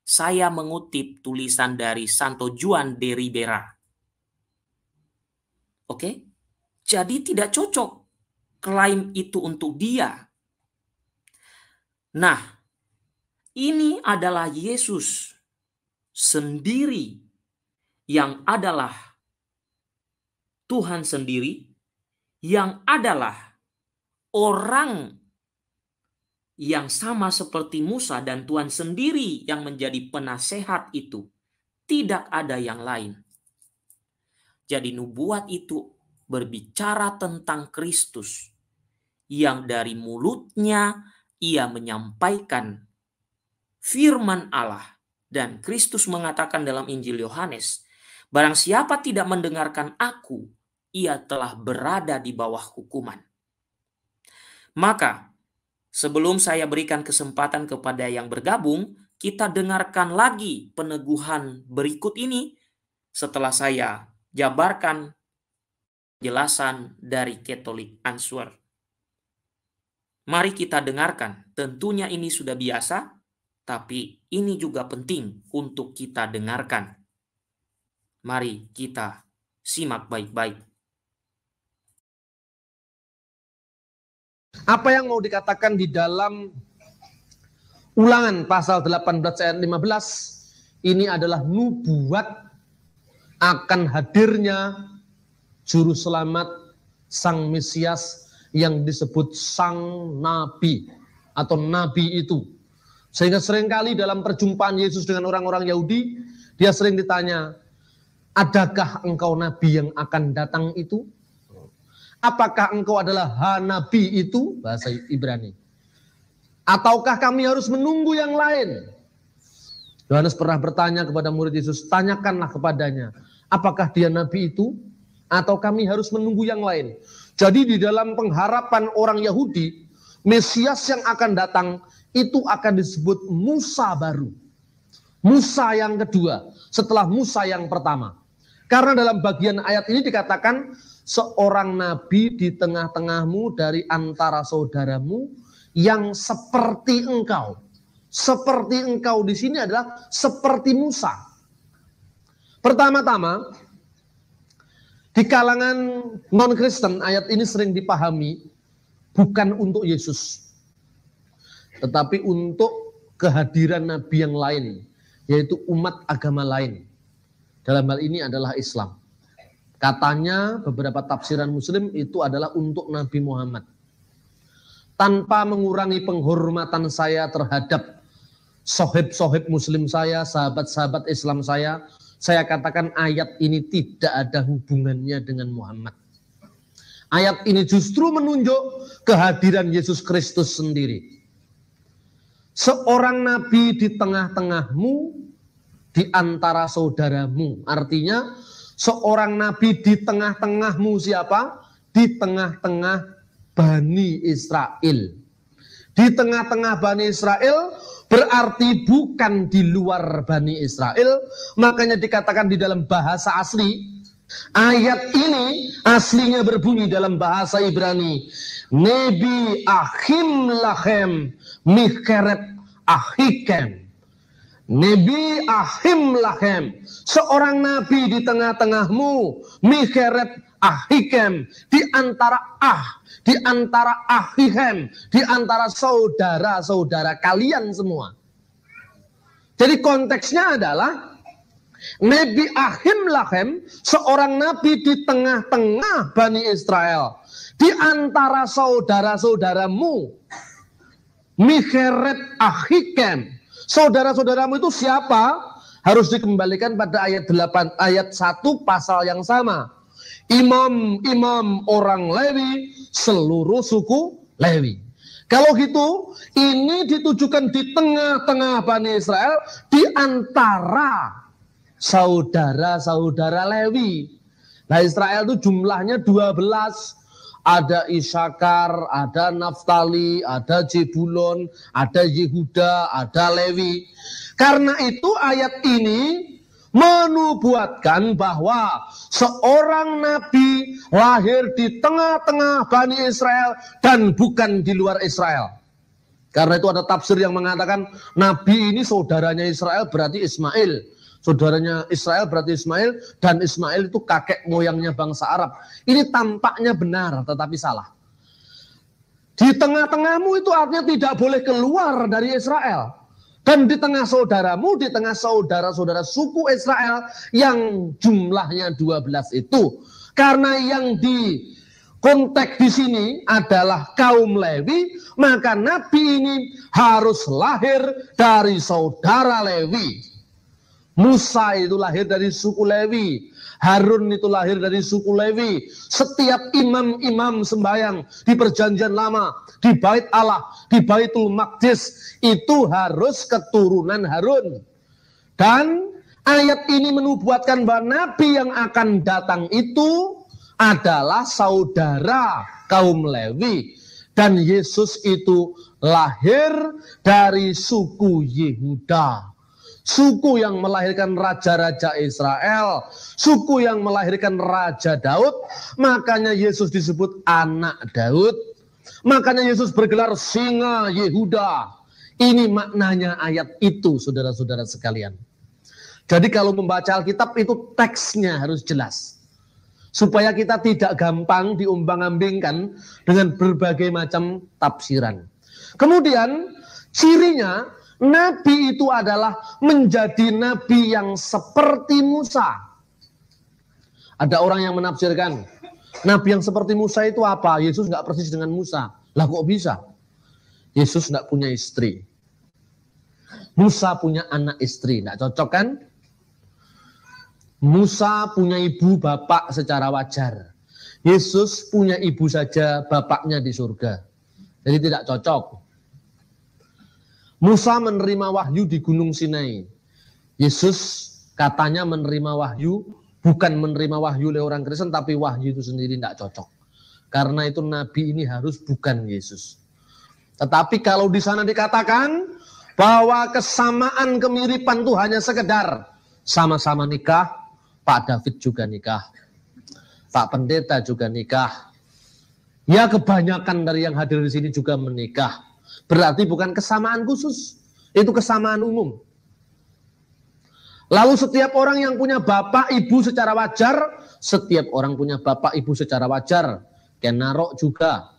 Saya mengutip tulisan dari Santo Juan de Ribera. Oke? Jadi tidak cocok klaim itu untuk dia. Nah, ini adalah Yesus sendiri yang adalah Tuhan sendiri, yang adalah orang yang sama seperti Musa, dan Tuhan sendiri yang menjadi penasehat itu. Tidak ada yang lain. Jadi nubuat itu berbicara tentang Kristus, yang dari mulutnya ia menyampaikan firman Allah. Dan Kristus mengatakan dalam Injil Yohanes, barang siapa tidak mendengarkan aku, ia telah berada di bawah hukuman. Maka sebelum saya berikan kesempatan kepada yang bergabung, kita dengarkan lagi peneguhan berikut ini setelah saya jabarkan penjelasan dari Catholic Answer. Mari kita dengarkan. Tentunya ini sudah biasa, tapi ini juga penting untuk kita dengarkan. Mari kita simak baik-baik. Apa yang mau dikatakan di dalam Ulangan pasal 18 ayat 15 ini adalah nubuat akan hadirnya juru selamat sang Mesias yang disebut sang nabi atau nabi itu. Sehingga seringkali dalam perjumpaan Yesus dengan orang-orang Yahudi, dia sering ditanya, adakah engkau nabi yang akan datang itu? Apakah engkau adalah nabi itu? Bahasa Ibrani. Ataukah kami harus menunggu yang lain? Yohanes pernah bertanya kepada murid Yesus, tanyakanlah kepadanya, apakah dia nabi itu? Atau kami harus menunggu yang lain? Jadi di dalam pengharapan orang Yahudi, Mesias yang akan datang itu akan disebut Musa baru. Musa yang kedua setelah Musa yang pertama. Karena dalam bagian ayat ini dikatakan, seorang nabi di tengah-tengahmu dari antara saudaramu yang seperti engkau. Seperti engkau di sini adalah seperti Musa. Pertama-tama, di kalangan non-Kristen ayat ini sering dipahami bukan untuk Yesus, tetapi untuk kehadiran nabi yang lain, yaitu umat agama lain. Dalam hal ini adalah Islam. Katanya beberapa tafsiran Muslim itu adalah untuk Nabi Muhammad. Tanpa mengurangi penghormatan saya terhadap sohib-sohib Muslim saya, sahabat-sahabat Islam saya katakan ayat ini tidak ada hubungannya dengan Muhammad. Ayat ini justru menunjuk kehadiran Yesus Kristus sendiri. Seorang nabi di tengah-tengahmu, di antara saudaramu. Artinya seorang nabi di tengah-tengahmu siapa? Di tengah-tengah Bani Israel. Di tengah-tengah Bani Israel berarti bukan di luar Bani Israel. Makanya dikatakan di dalam bahasa asli, ayat ini aslinya berbunyi dalam bahasa Ibrani, Nebi Achim Lachem Mikereb Ahikem. Nebi Achim Lachem, seorang nabi di tengah-tengahmu, Mikereb Ahikem, di antara Ahihem, di antara saudara-saudara kalian semua. Jadi konteksnya adalah Nebi Achim Lachem, seorang nabi di tengah-tengah Bani Israel, di antara saudara-saudaramu, Mikereb Ahikem. Saudara-saudaramu itu siapa? Harus dikembalikan pada ayat 8, ayat 1 pasal yang sama. Imam-imam orang Lewi, seluruh suku Lewi. Kalau gitu, ini ditujukan di tengah-tengah Bani Israel, di antara saudara-saudara Lewi. Nah, Israel itu jumlahnya 12. Ada Isakar, ada Naftali, ada Zebulon, ada Yehuda, ada Lewi. Karena itu ayat ini menubuatkan bahwa seorang nabi lahir di tengah-tengah Bani Israel dan bukan di luar Israel. Karena itu ada tafsir yang mengatakan Nabi ini saudaranya Israel berarti Ismail. Saudaranya Israel berarti Ismail, dan Ismail itu kakek moyangnya bangsa Arab. Ini tampaknya benar tetapi salah. Di tengah-tengahmu itu artinya tidak boleh keluar dari Israel. Dan di tengah saudaramu, di tengah saudara-saudara suku Israel yang jumlahnya 12 itu. Karena yang di konteks di sini adalah kaum Lewi, maka Nabi ini harus lahir dari saudara Lewi. Musa itu lahir dari suku Lewi, Harun itu lahir dari suku Lewi. Setiap imam-imam sembahyang di perjanjian lama, di bait Allah, di Baitul Maqdis, itu harus keturunan Harun. Dan ayat ini menubuatkan bahwa Nabi yang akan datang itu adalah saudara kaum Lewi. Dan Yesus itu lahir dari suku Yehuda. Suku yang melahirkan raja-raja Israel, suku yang melahirkan Raja Daud, makanya Yesus disebut anak Daud. Makanya Yesus bergelar singa Yehuda. Ini maknanya ayat itu, saudara-saudara sekalian. Jadi kalau membaca Alkitab itu teksnya harus jelas. Supaya kita tidak gampang diumbang-ambingkan dengan berbagai macam tafsiran. Kemudian cirinya, Nabi itu adalah menjadi nabi yang seperti Musa. Ada orang yang menafsirkan, nabi yang seperti Musa itu apa? Yesus nggak persis dengan Musa. Lah kok bisa? Yesus nggak punya istri. Musa punya anak istri, nggak cocok kan? Musa punya ibu bapak secara wajar. Yesus punya ibu saja, bapaknya di surga. Jadi tidak cocok. Musa menerima wahyu di Gunung Sinai. Yesus katanya menerima wahyu, bukan menerima wahyu oleh orang Kristen, tapi wahyu itu sendiri tidak cocok. Karena itu nabi ini harus bukan Yesus. Tetapi kalau di sana dikatakan bahwa kesamaan kemiripan itu hanya sekedar sama-sama nikah, Pak David juga nikah, Pak Pendeta juga nikah. Ya kebanyakan dari yang hadir di sini juga menikah. Berarti bukan kesamaan khusus, itu kesamaan umum. Lalu setiap orang yang punya bapak ibu secara wajar, setiap orang punya bapak ibu secara wajar. Kenarok juga.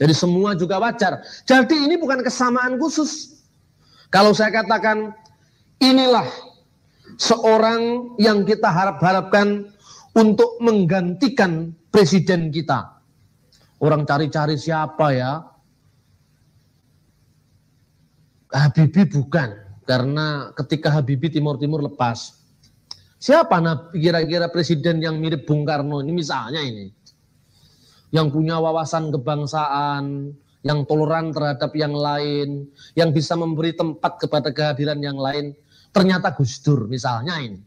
Jadi semua juga wajar. Jadi ini bukan kesamaan khusus. Kalau saya katakan inilah seorang yang kita harapkan untuk menggantikan presiden kita. Orang cari-cari siapa ya? Habibie bukan, karena ketika Habibie Timur-Timur lepas, siapa kira-kira presiden yang mirip Bung Karno ini misalnya ini, yang punya wawasan kebangsaan, yang toleran terhadap yang lain, yang bisa memberi tempat kepada kehadiran yang lain, ternyata Gus Dur misalnya ini.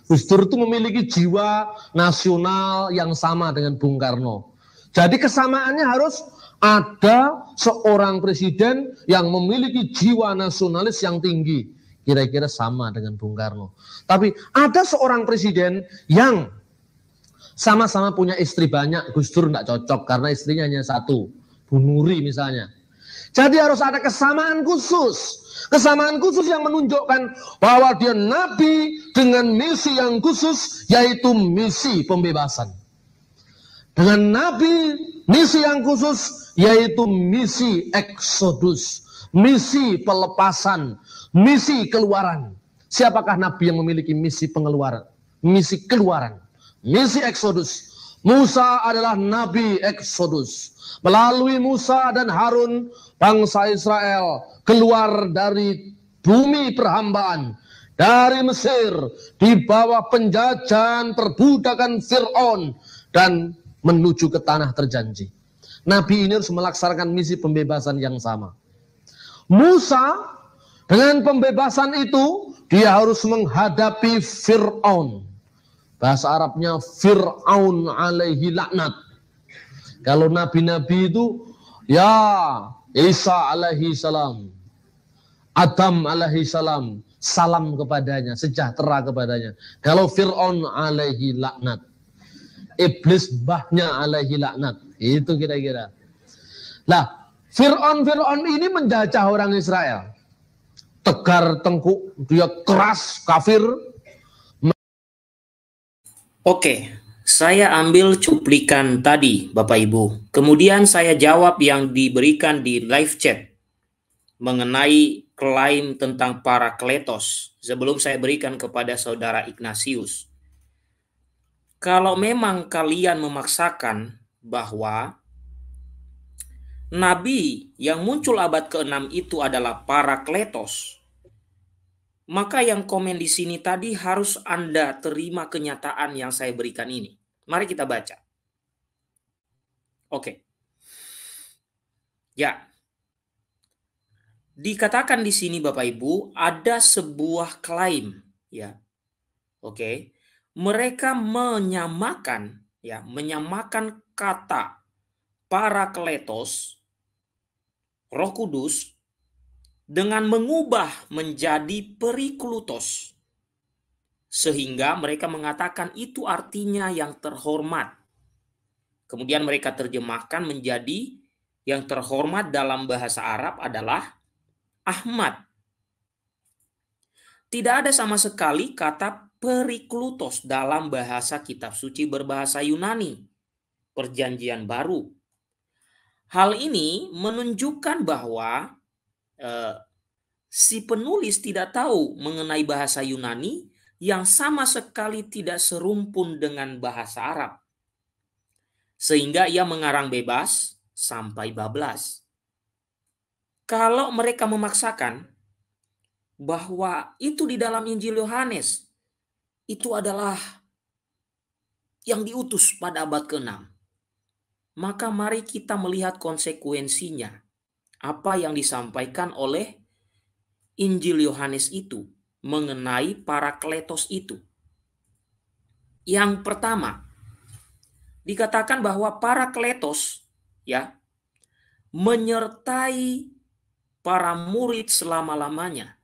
Gus Dur itu memiliki jiwa nasional yang sama dengan Bung Karno. Jadi kesamaannya harus ada seorang presiden yang memiliki jiwa nasionalis yang tinggi. Kira-kira sama dengan Bung Karno. Tapi ada seorang presiden yang sama-sama punya istri banyak. Gus Dur tidak cocok karena istrinya hanya satu. Bu Nuri misalnya. Jadi harus ada kesamaan khusus. Kesamaan khusus yang menunjukkan bahwa dia nabi dengan misi yang khusus, yaitu misi pembebasan. Dengan nabi misi yang khusus, yaitu misi eksodus, misi pelepasan, misi keluaran. Siapakah nabi yang memiliki misi pengeluaran? Misi keluaran, misi eksodus. Musa adalah nabi eksodus. Melalui Musa dan Harun, bangsa Israel keluar dari bumi perhambaan, dari Mesir, di bawah penjajahan perbudakan Fir'aun, dan menuju ke tanah terjanji. Nabi ini harus melaksanakan misi pembebasan yang sama. Musa dengan pembebasan itu, dia harus menghadapi Fir'aun. Bahasa Arabnya Fir'aun alaihi laknat. Kalau nabi-nabi itu, ya Isa alaihi salam, Adam alaihi salam, salam kepadanya, sejahtera kepadanya. Kalau Fir'aun alaihi laknat, iblis mbahnya alaihi laknat. Itu kira-kira. Nah, Fir'aun ini menjajah orang Israel. Tegar tengkuk, dia keras, kafir. Oke, saya ambil cuplikan tadi, Bapak Ibu. Kemudian saya jawab yang diberikan di live chat mengenai klaim tentang Parakletos sebelum saya berikan kepada Saudara Ignatius. Kalau memang kalian memaksakan bahwa Nabi yang muncul abad ke-6 itu adalah Parakletos, maka yang komen di sini tadi harus Anda terima kenyataan yang saya berikan ini. Mari kita baca. Oke. Ya. Dikatakan di sini Bapak Ibu ada sebuah klaim, ya. Oke. Mereka menyamakan kata Parakletos, Roh Kudus, dengan mengubah menjadi Periklutos. Sehingga mereka mengatakan itu artinya yang terhormat. Kemudian mereka terjemahkan menjadi yang terhormat dalam bahasa Arab adalah Ahmad. Tidak ada sama sekali kata Periklutos dalam bahasa kitab suci berbahasa Yunani, Perjanjian Baru. Hal ini menunjukkan bahwa si penulis tidak tahu mengenai bahasa Yunani yang sama sekali tidak serumpun dengan bahasa Arab. Sehingga ia mengarang bebas sampai bablas. Kalau mereka memaksakan bahwa itu di dalam Injil Yohanes, itu adalah yang diutus pada abad ke-6. Maka mari kita melihat konsekuensinya. Apa yang disampaikan oleh Injil Yohanes itu mengenai Parakletos itu. Yang pertama, dikatakan bahwa Parakletos menyertai para murid selama-lamanya.